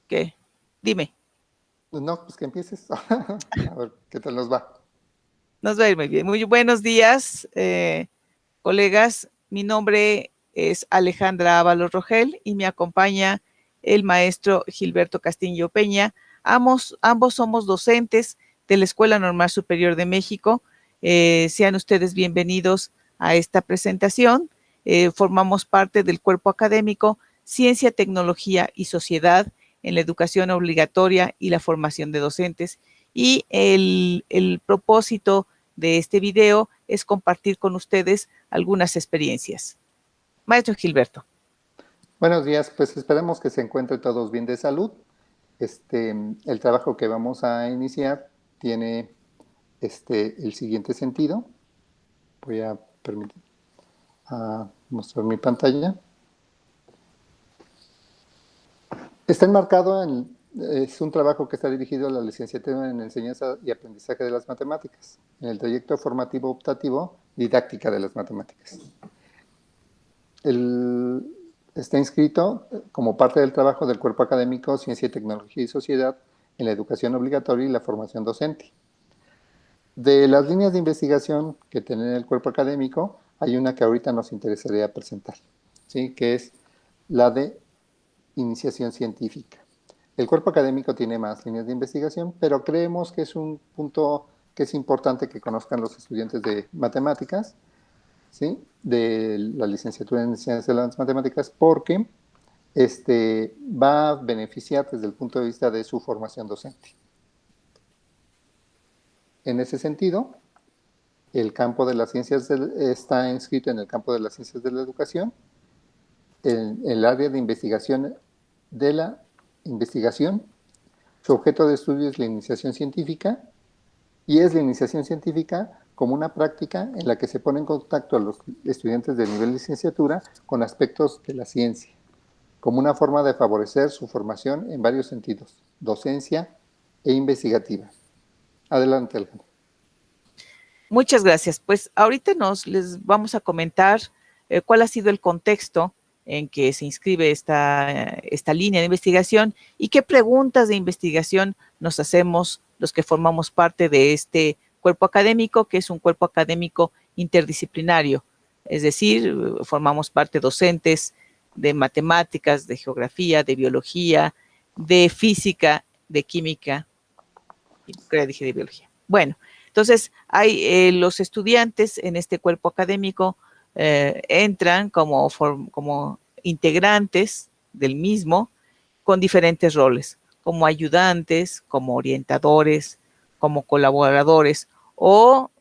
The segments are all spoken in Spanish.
¿Qué? Dime. No, pues que empieces. A ver, ¿qué tal nos va? Nos va a ir muy bien. Muy buenos días, colegas. Mi nombre es Alejandra Ábalos Rogel y me acompaña el maestro Gilberto Castillo Peña. Ambos somos docentes de la Escuela Normal Superior de México. Sean ustedes bienvenidos a esta presentación. Formamos parte del cuerpo académico Ciencia, Tecnología y Sociedad en la educación obligatoria y la formación de docentes. Y el propósito de este video es compartir con ustedes algunas experiencias. Maestro Gilberto. Buenos días, pues esperemos que se encuentren todos bien de salud. El trabajo que vamos a iniciar tiene el siguiente sentido. Voy a permitir mostrar mi pantalla. Está enmarcado es un trabajo que está dirigido a la licenciatura en Enseñanza y Aprendizaje de las Matemáticas, en el trayecto formativo optativo Didáctica de las Matemáticas. Está inscrito como parte del trabajo del cuerpo académico Ciencia, Tecnología y Sociedad en la educación obligatoria y la formación docente. De las líneas de investigación que tiene el cuerpo académico, hay una que ahorita nos interesaría presentar, ¿sí? Que es la de iniciación científica. El cuerpo académico tiene más líneas de investigación, pero creemos que es un punto que es importante que conozcan los estudiantes de matemáticas, ¿sí? De la licenciatura en Ciencias de las Matemáticas, porque va a beneficiar desde el punto de vista de su formación docente. En ese sentido, el campo de las ciencias está inscrito en el campo de las ciencias de la educación, en el área de investigación su objeto de estudio es la iniciación científica, y es la iniciación científica como una práctica en la que se pone en contacto a los estudiantes de nivel de licenciatura con aspectos de la ciencia, como una forma de favorecer su formación en varios sentidos, docencia e investigativa. Adelante, Alejandro. Muchas gracias. Pues ahorita les vamos a comentar cuál ha sido el contexto en que se inscribe esta línea de investigación y qué preguntas de investigación nos hacemos los que formamos parte de este cuerpo académico, que es un cuerpo académico interdisciplinario. Es decir, formamos parte docentes de matemáticas, de geografía, de biología, de física, de química, y creo que dije de biología. Bueno, entonces hay los estudiantes en este cuerpo académico entran como integrantes del mismo con diferentes roles, como ayudantes, como orientadores, como colaboradores o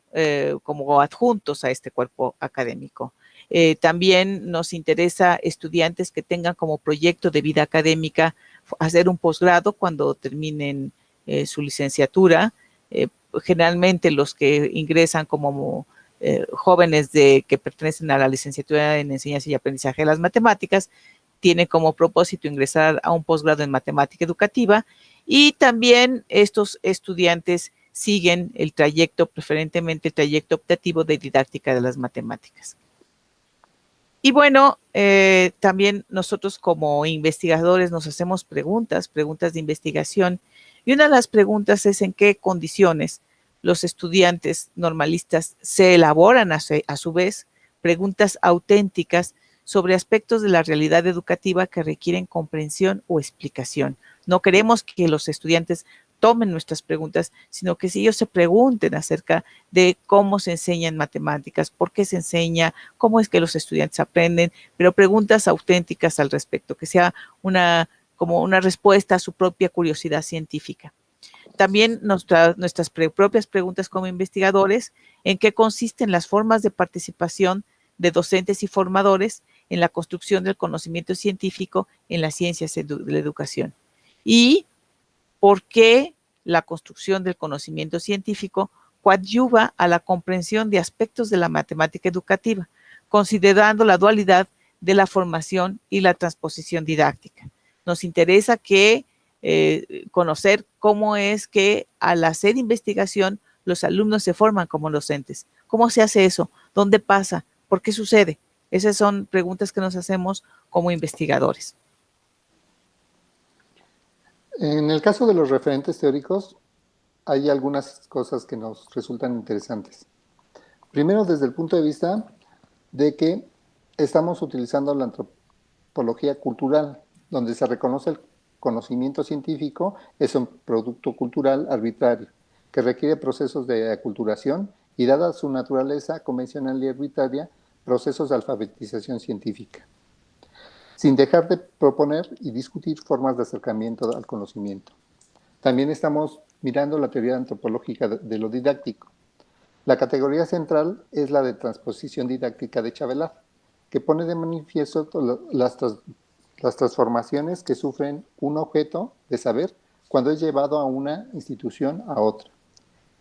como adjuntos a este cuerpo académico. También nos interesa estudiantes que tengan como proyecto de vida académica hacer un posgrado cuando terminen su licenciatura. Generalmente los que ingresan como jóvenes que pertenecen a la licenciatura en Enseñanza y Aprendizaje de las Matemáticas tienen como propósito ingresar a un posgrado en matemática educativa, y también estos estudiantes siguen el trayecto, preferentemente el trayecto optativo de didáctica de las matemáticas. Y bueno, también nosotros como investigadores nos hacemos preguntas de investigación, y una de las preguntas es en qué condiciones los estudiantes normalistas se elaboran a su vez preguntas auténticas sobre aspectos de la realidad educativa que requieren comprensión o explicación. No queremos que los estudiantes tomen nuestras preguntas, sino que si ellos se pregunten acerca de cómo se enseña en matemáticas, por qué se enseña, cómo es que los estudiantes aprenden, pero preguntas auténticas al respecto, que sea como una respuesta a su propia curiosidad científica. También nuestras propias preguntas como investigadores, en qué consisten las formas de participación de docentes y formadores en la construcción del conocimiento científico en las ciencias de la educación. Y por qué la construcción del conocimiento científico coadyuva a la comprensión de aspectos de la matemática educativa, considerando la dualidad de la formación y la transposición didáctica. Nos interesa conocer cómo es que al hacer investigación los alumnos se forman como docentes. ¿Cómo se hace eso? ¿Dónde pasa? ¿Por qué sucede? Esas son preguntas que nos hacemos como investigadores. En el caso de los referentes teóricos, hay algunas cosas que nos resultan interesantes. Primero, desde el punto de vista de que estamos utilizando la antropología cultural, donde se reconoce el conocimiento científico es un producto cultural arbitrario, que requiere procesos de aculturación y, dada su naturaleza convencional y arbitraria, procesos de alfabetización científica, sin dejar de proponer y discutir formas de acercamiento al conocimiento. También estamos mirando la teoría antropológica de lo didáctico. La categoría central es la de transposición didáctica de Chabelard, que pone de manifiesto las transformaciones que sufren un objeto de saber cuando es llevado a una institución a otra.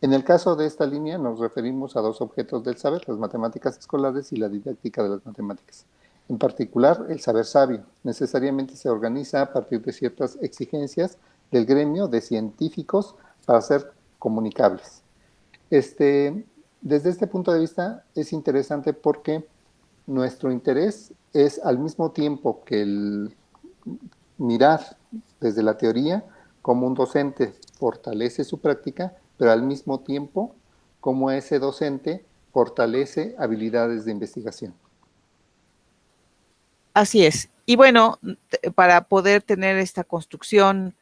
En el caso de esta línea nos referimos a dos objetos del saber, las matemáticas escolares y la didáctica de las matemáticas. En particular, el saber sabio necesariamente se organiza a partir de ciertas exigencias del gremio de científicos para ser comunicables. Desde este punto de vista es interesante porque nuestro interés es, al mismo tiempo que el mirar desde la teoría, cómo un docente fortalece su práctica, pero al mismo tiempo cómo ese docente fortalece habilidades de investigación. Así es. Y bueno, para poder tener esta construcción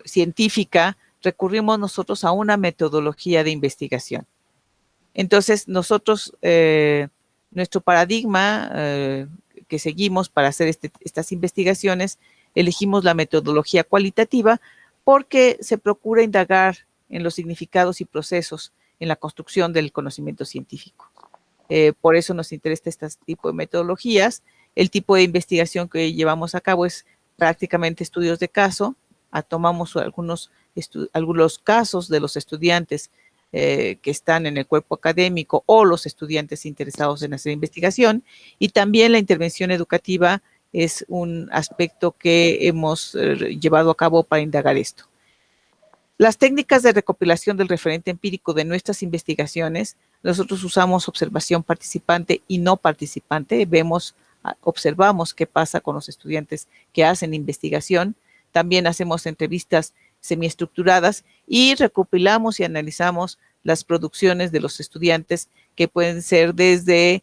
científica, recurrimos nosotros a una metodología de investigación. Entonces, nosotros, nuestro paradigma que seguimos para hacer estas investigaciones, elegimos la metodología cualitativa porque se procura indagar en los significados y procesos en la construcción del conocimiento científico. Por eso nos interesa este tipo de metodologías. El tipo de investigación que llevamos a cabo es prácticamente estudios de caso. Tomamos algunos casos de los estudiantes que están en el cuerpo académico o los estudiantes interesados en hacer investigación, y también la intervención educativa es un aspecto que hemos llevado a cabo para indagar esto. Las técnicas de recopilación del referente empírico de nuestras investigaciones, nosotros usamos observación participante y no participante. Observamos qué pasa con los estudiantes que hacen investigación. También hacemos entrevistas semiestructuradas y recopilamos y analizamos las producciones de los estudiantes, que pueden ser desde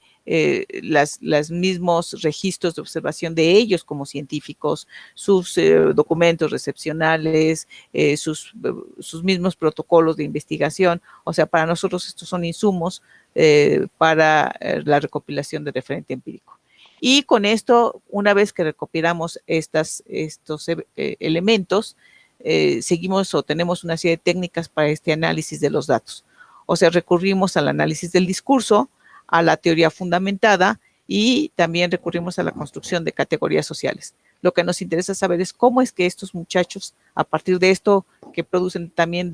los mismos registros de observación de ellos como científicos, sus documentos recepcionales, sus mismos protocolos de investigación. O sea, para nosotros estos son insumos para la recopilación de referente empírico. Y con esto, una vez que recopilamos estos elementos, seguimos o tenemos una serie de técnicas para este análisis de los datos. O sea, recurrimos al análisis del discurso, a la teoría fundamentada, y también recurrimos a la construcción de categorías sociales. Lo que nos interesa saber es cómo es que estos muchachos, a partir de esto que producen también,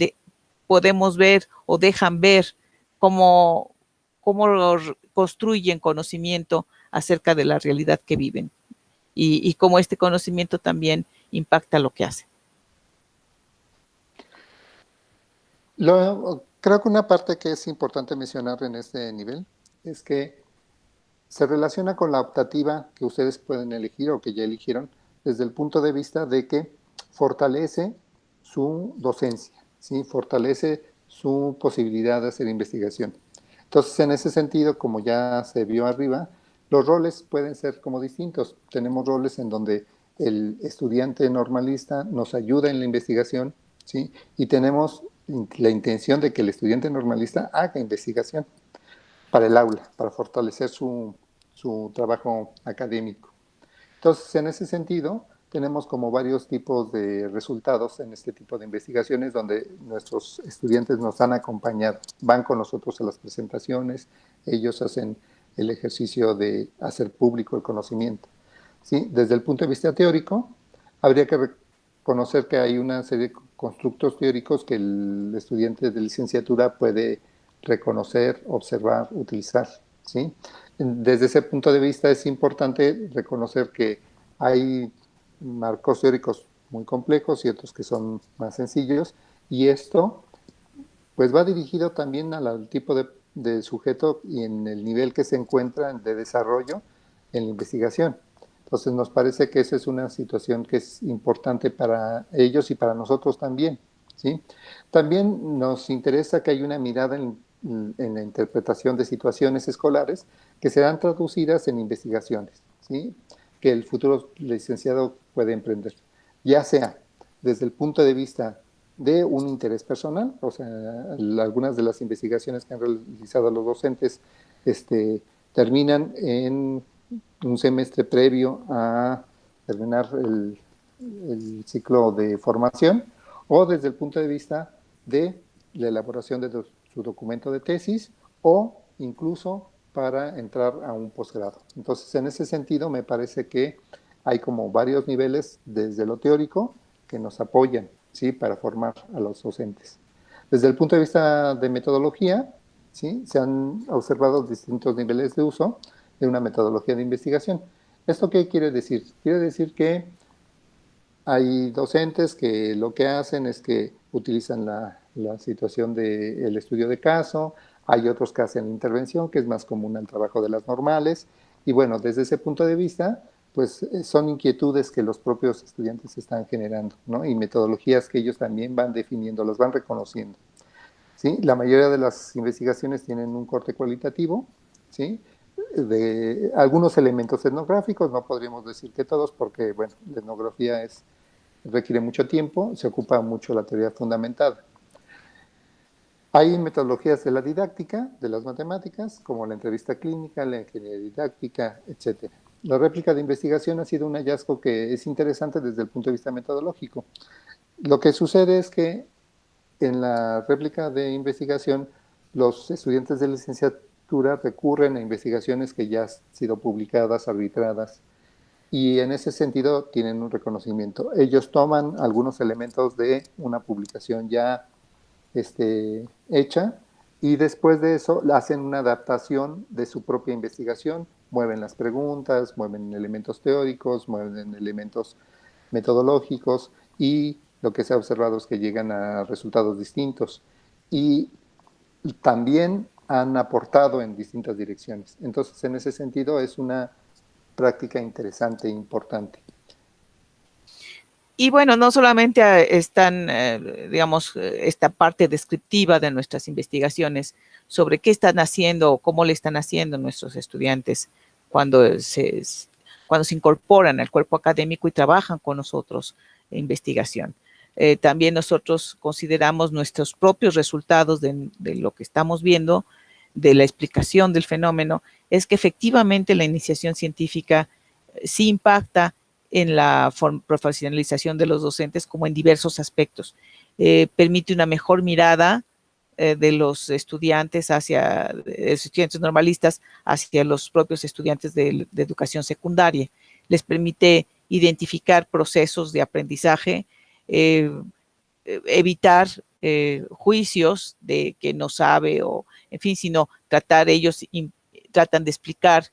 podemos ver o dejan ver cómo construyen conocimiento acerca de la realidad que viven, y cómo este conocimiento también impacta lo que hacen. Creo que una parte que es importante mencionar en este nivel es que se relaciona con la optativa que ustedes pueden elegir o que ya eligieron, desde el punto de vista de que fortalece su docencia, ¿sí? Fortalece su posibilidad de hacer investigación. Entonces, en ese sentido, como ya se vio arriba, los roles pueden ser como distintos. Tenemos roles en donde el estudiante normalista nos ayuda en la investigación, ¿sí? Y tenemos la intención de que el estudiante normalista haga investigación para el aula, para fortalecer su trabajo académico. Entonces, en ese sentido, tenemos como varios tipos de resultados en este tipo de investigaciones donde nuestros estudiantes nos han acompañado, van con nosotros a las presentaciones, ellos hacen el ejercicio de hacer público el conocimiento. ¿Sí? Desde el punto de vista teórico, habría que reconocer que hay una serie de constructos teóricos que el estudiante de licenciatura puede reconocer, observar, utilizar, ¿sí? Desde ese punto de vista es importante reconocer que hay marcos teóricos muy complejos y otros que son más sencillos, y esto pues va dirigido también al tipo de sujeto y en el nivel que se encuentra de desarrollo en la investigación. Entonces nos parece que esa es una situación que es importante para ellos y para nosotros también, ¿sí? También nos interesa que haya una mirada en la interpretación de situaciones escolares que serán traducidas en investigaciones, ¿sí? Que el futuro licenciado puede emprender, ya sea desde el punto de vista de un interés personal, o sea, algunas de las investigaciones que han realizado los docentes terminan en un semestre previo a terminar el ciclo de formación, o desde el punto de vista de la elaboración de su documento de tesis, o incluso para entrar a un posgrado. Entonces, en ese sentido, me parece que hay como varios niveles desde lo teórico que nos apoyan, ¿sí?, para formar a los docentes. Desde el punto de vista de metodología, ¿sí?, se han observado distintos niveles de uso de una metodología de investigación. ¿Esto qué quiere decir? Quiere decir que hay docentes que lo que hacen es que utilizan la situación del estudio de caso, hay otros que hacen la intervención, que es más común al trabajo de las normales, y bueno, desde ese punto de vista, pues son inquietudes que los propios estudiantes están generando, ¿no? Y metodologías que ellos también van definiendo, los van reconociendo, ¿sí? La mayoría de las investigaciones tienen un corte cualitativo, ¿sí?, de algunos elementos etnográficos, no podríamos decir que todos, porque, bueno, la etnografía requiere mucho tiempo, se ocupa mucho la teoría fundamentada. Hay metodologías de la didáctica, de las matemáticas, como la entrevista clínica, la ingeniería didáctica, etc. La réplica de investigación ha sido un hallazgo que es interesante desde el punto de vista metodológico. Lo que sucede es que en la réplica de investigación, los estudiantes de licenciatura recurren a investigaciones que ya han sido publicadas, arbitradas, y en ese sentido tienen un reconocimiento. Ellos toman algunos elementos de una publicación ya hecha, y después de eso hacen una adaptación de su propia investigación, mueven las preguntas, mueven elementos teóricos, mueven elementos metodológicos, y lo que se ha observado es que llegan a resultados distintos y también han aportado en distintas direcciones. Entonces, en ese sentido, es una práctica interesante e importante. Y bueno, no solamente están, digamos, esta parte descriptiva de nuestras investigaciones sobre qué están haciendo o cómo le están haciendo nuestros estudiantes cuando se incorporan al cuerpo académico y trabajan con nosotros en investigación. También nosotros consideramos nuestros propios resultados de lo que estamos viendo, de la explicación del fenómeno, es que efectivamente la iniciación científica sí impacta en la profesionalización de los docentes como en diversos aspectos. Permite una mejor mirada de los estudiantes estudiantes normalistas hacia los propios estudiantes de educación secundaria. Les permite identificar procesos de aprendizaje, evitar juicios de que no sabe o, en fin, sino ellos tratan de explicar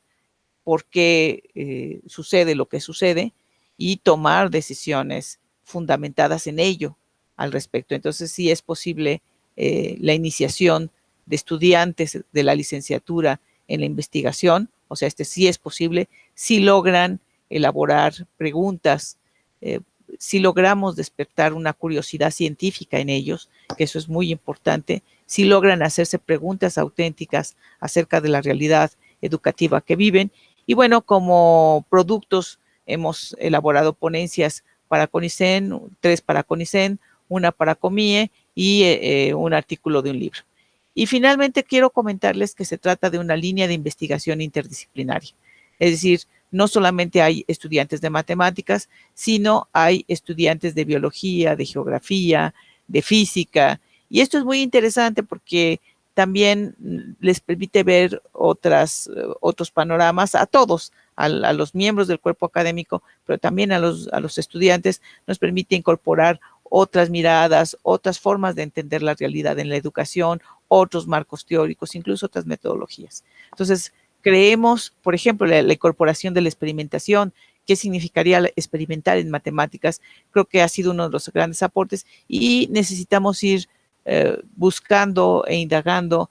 por qué sucede lo que sucede y tomar decisiones fundamentadas en ello al respecto. Entonces sí es posible la iniciación de estudiantes de la licenciatura en la investigación, o sea, sí es posible, si logran elaborar preguntas, si logramos despertar una curiosidad científica en ellos, que eso es muy importante, si logran hacerse preguntas auténticas acerca de la realidad educativa que viven. Y bueno, como productos hemos elaborado ponencias para CONICEN, 3 para CONICEN, una para COMIE y un artículo de un libro. Y finalmente quiero comentarles que se trata de una línea de investigación interdisciplinaria. Es decir, no solamente hay estudiantes de matemáticas, sino hay estudiantes de biología, de geografía, de física. Y esto es muy interesante porque también les permite ver otros panoramas a todos, a los miembros del cuerpo académico, pero también a los estudiantes, nos permite incorporar otras miradas, otras formas de entender la realidad en la educación, otros marcos teóricos, incluso otras metodologías. Entonces, creemos, por ejemplo, la incorporación de la experimentación. ¿Qué significaría experimentar en matemáticas? Creo que ha sido uno de los grandes aportes y necesitamos ir buscando e indagando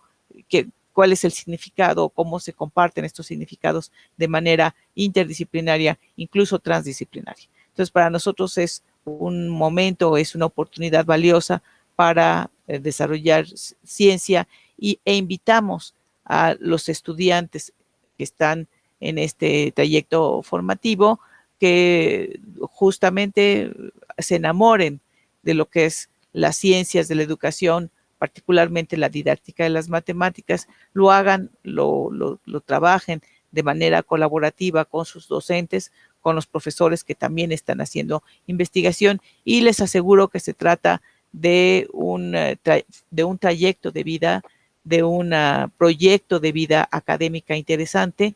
cuál es el significado, cómo se comparten estos significados de manera interdisciplinaria, incluso transdisciplinaria. Entonces, para nosotros es un momento, es una oportunidad valiosa para desarrollar ciencia e invitamos a los estudiantes que están en este trayecto formativo que justamente se enamoren de lo que es las ciencias de la educación, particularmente la didáctica de las matemáticas, lo hagan, lo trabajen de manera colaborativa con sus docentes, con los profesores que también están haciendo investigación, y les aseguro que se trata de un trayecto de vida, de un proyecto de vida académica interesante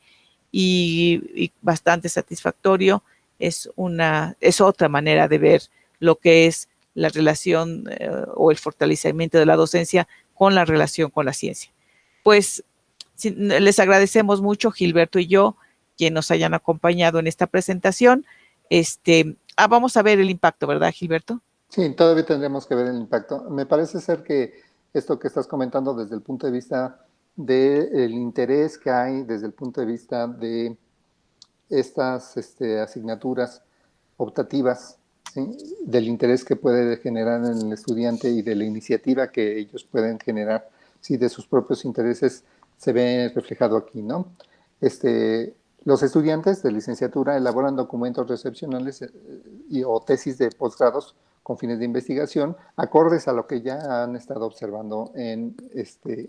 y bastante satisfactorio. Es otra manera de ver lo que es la relación o el fortalecimiento de la docencia con la relación con la ciencia. Pues les agradecemos mucho, Gilberto y yo, que nos hayan acompañado en esta presentación. Vamos a ver el impacto, ¿verdad, Gilberto? Sí, todavía tendremos que ver el impacto. Me parece ser que esto que estás comentando desde el punto de vista del interés que hay, desde el punto de vista de estas asignaturas optativas, ¿sí? Del interés que puede generar en el estudiante y de la iniciativa que ellos pueden generar, ¿sí? De sus propios intereses, se ve reflejado aquí, ¿no? Los estudiantes de licenciatura elaboran documentos recepcionales o tesis de posgrados con fines de investigación, acordes a lo que ya han estado observando en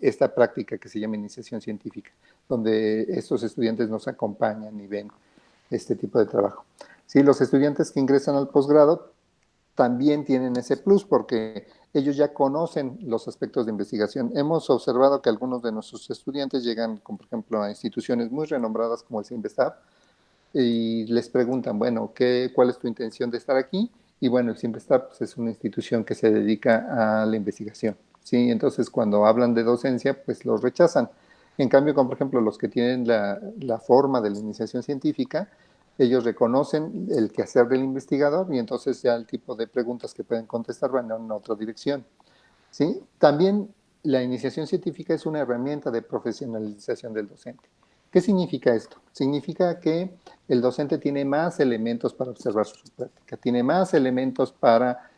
esta práctica que se llama iniciación científica, donde estos estudiantes nos acompañan y ven este tipo de trabajo. Sí, los estudiantes que ingresan al posgrado también tienen ese plus porque ellos ya conocen los aspectos de investigación. Hemos observado que algunos de nuestros estudiantes llegan, como por ejemplo, a instituciones muy renombradas como el CIMBESTAB y les preguntan, bueno, ¿cuál es tu intención de estar aquí? Y bueno, el CIMBESTAB pues, es una institución que se dedica a la investigación. ¿Sí? Entonces, cuando hablan de docencia, pues los rechazan. En cambio, como por ejemplo los que tienen la forma de la iniciación científica, ellos reconocen el quehacer del investigador y entonces ya el tipo de preguntas que pueden contestar van en otra dirección. ¿Sí? También la iniciación científica es una herramienta de profesionalización del docente. ¿Qué significa esto? Significa que el docente tiene más elementos para observar su práctica, tiene más elementos para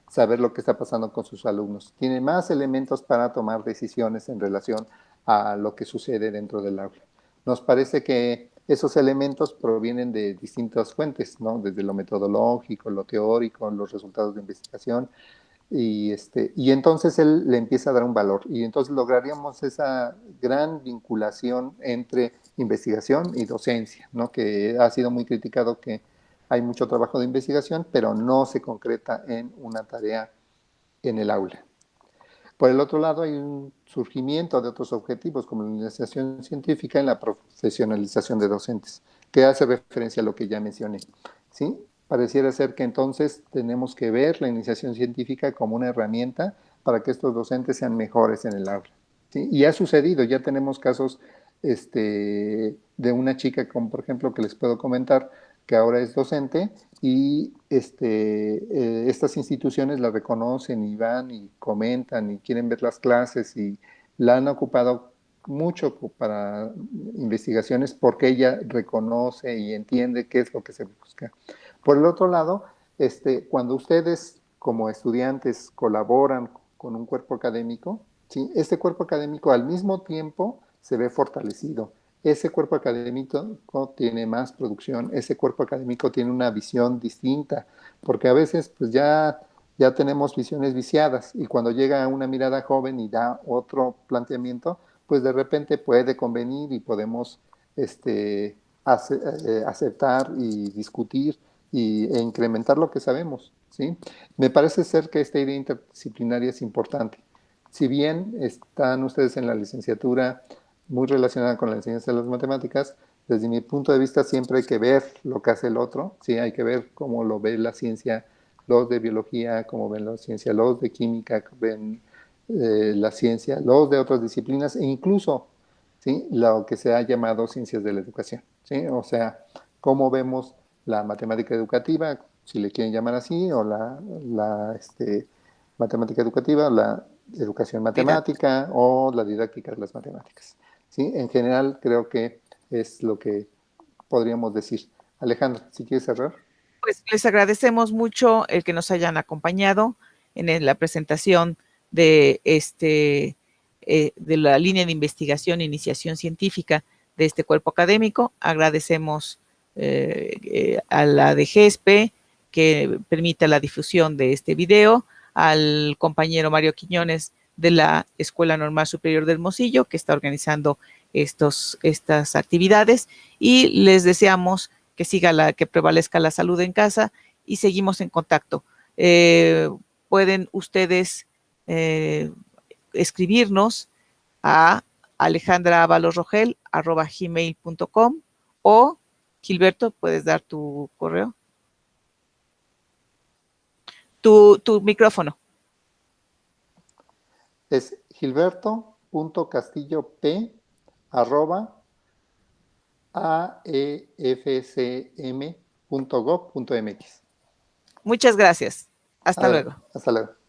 saber lo que está pasando con sus alumnos, tiene más elementos para tomar decisiones en relación a lo que sucede dentro del aula. Nos parece que esos elementos provienen de distintas fuentes, ¿no? Desde lo metodológico, lo teórico, los resultados de investigación, y entonces él le empieza a dar un valor y entonces lograríamos esa gran vinculación entre investigación y docencia, ¿no? Que ha sido muy criticado que hay mucho trabajo de investigación, pero no se concreta en una tarea en el aula. Por el otro lado, hay un surgimiento de otros objetivos, como la iniciación científica en la profesionalización de docentes, que hace referencia a lo que ya mencioné. ¿Sí? Pareciera ser que entonces tenemos que ver la iniciación científica como una herramienta para que estos docentes sean mejores en el aula. ¿Sí? Y ha sucedido, ya tenemos casos de una chica, como por ejemplo, que les puedo comentar, que ahora es docente y estas instituciones la reconocen y van y comentan y quieren ver las clases y la han ocupado mucho para investigaciones porque ella reconoce y entiende qué es lo que se busca. Por el otro lado, cuando ustedes como estudiantes colaboran con un cuerpo académico, ¿sí? Este cuerpo académico al mismo tiempo se ve fortalecido. Ese cuerpo académico tiene más producción, ese cuerpo académico tiene una visión distinta, porque a veces pues ya tenemos visiones viciadas y cuando llega una mirada joven y da otro planteamiento, pues de repente puede convenir y podemos aceptar y discutir e incrementar lo que sabemos, ¿sí? Me parece ser que esta idea interdisciplinaria es importante. Si bien están ustedes en la licenciatura muy relacionada con la enseñanza de las matemáticas, desde mi punto de vista siempre hay que ver lo que hace el otro, ¿sí? Hay que ver cómo lo ve la ciencia, los de biología, cómo ven la ciencia, los de química, ven la ciencia, los de otras disciplinas e incluso, ¿sí? Lo que se ha llamado ciencias de la educación, ¿sí? O sea, cómo vemos la matemática educativa, si le quieren llamar así, o la matemática educativa, educación matemática o la didáctica de las matemáticas. ¿Sí? En general, creo que es lo que podríamos decir. Alejandro, si quieres cerrar. Pues les agradecemos mucho el que nos hayan acompañado en la presentación de de la línea de investigación e iniciación científica de este cuerpo académico. Agradecemos a la DGESPE que permita la difusión de este video, al compañero Mario Quiñones de la Escuela Normal Superior del Hermosillo, que está organizando estas actividades, y les deseamos que prevalezca la salud en casa, y seguimos en contacto. Pueden ustedes escribirnos a alejandraavalosrogel@gmail.com, o Gilberto, puedes dar tu correo, tu micrófono. Es gilberto.castillop@aefcm.gov.mx. Muchas gracias. Hasta luego. Hasta luego.